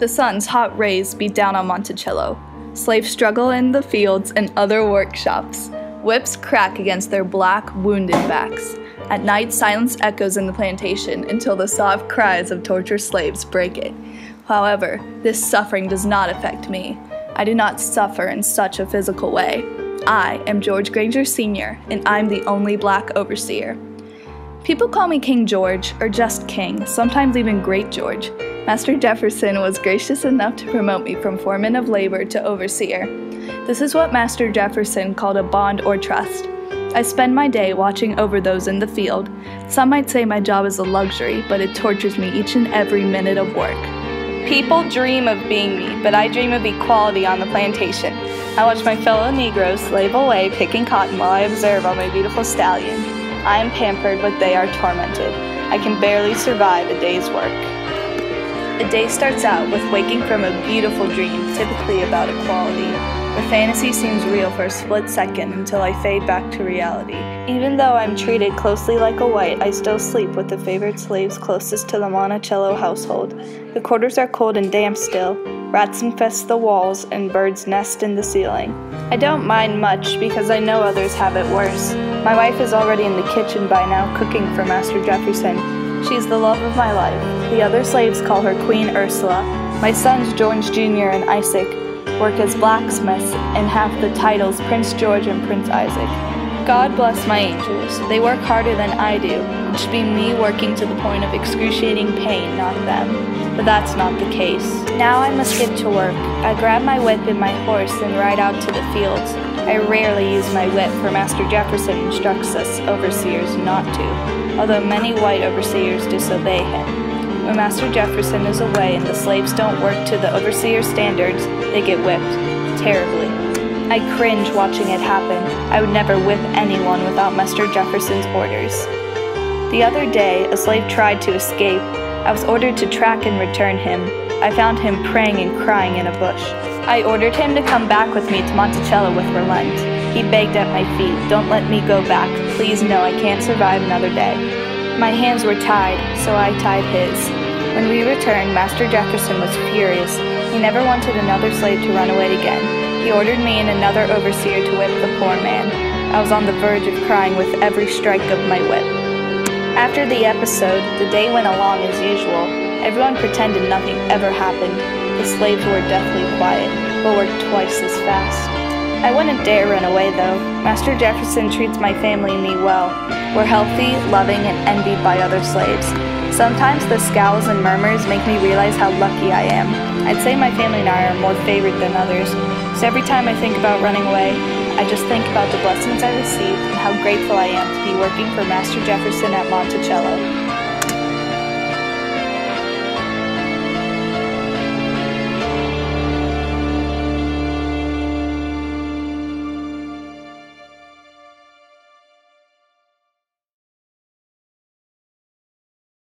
The sun's hot rays beat down on Monticello. Slaves struggle in the fields and other workshops. Whips crack against their black, wounded backs. At night, silence echoes in the plantation until the soft cries of tortured slaves break it. However, this suffering does not affect me. I do not suffer in such a physical way. I am George Granger Sr., and I'm the only black overseer. People call me King George, or just King, sometimes even Great George. Master Jefferson was gracious enough to promote me from foreman of labor to overseer. This is what Master Jefferson called a bond or trust. I spend my day watching over those in the field. Some might say my job is a luxury, but it tortures me each and every minute of work. People dream of being me, but I dream of equality on the plantation. I watch my fellow Negroes slave away picking cotton while I observe on my beautiful stallion. I am pampered, but they are tormented. I can barely survive a day's work. A day starts out with waking from a beautiful dream, typically about equality. The fantasy seems real for a split second until I fade back to reality. Even though I'm treated closely like a white, I still sleep with the favored slaves closest to the Monticello household. The quarters are cold and damp still. Rats infest the walls and birds nest in the ceiling. I don't mind much because I know others have it worse. My wife is already in the kitchen by now, cooking for Master Jefferson. She's the love of my life. The other slaves call her Queen Ursula. My sons George Jr. and Isaac work as blacksmiths and have the titles Prince George and Prince Isaac. God bless my angels. They work harder than I do. It should be me working to the point of excruciating pain, not them. But that's not the case. Now I must get to work. I grab my whip and my horse and ride out to the fields. I rarely use my whip, for Master Jefferson instructs us overseers not to, although many white overseers disobey him. When Master Jefferson is away and the slaves don't work to the overseer standards, they get whipped, terribly. I cringe watching it happen. I would never whip anyone without Master Jefferson's orders. The other day, a slave tried to escape. I was ordered to track and return him. I found him praying and crying in a bush. I ordered him to come back with me to Monticello with relent. He begged at my feet, "Don't let me go back. Please no, I can't survive another day." My hands were tied, so I tied his. When we returned, Master Jefferson was furious. He never wanted another slave to run away again. He ordered me and another overseer to whip the poor man. I was on the verge of crying with every strike of my whip. After the episode, the day went along as usual. Everyone pretended nothing ever happened. The slaves were deathly quiet, but worked twice as fast. I wouldn't dare run away though. Master Jefferson treats my family and me well. We're healthy, loving, and envied by other slaves. Sometimes the scowls and murmurs make me realize how lucky I am. I'd say my family and I are more favored than others. So every time I think about running away, I just think about the blessings I received and how grateful I am to be working for Master Jefferson at Monticello.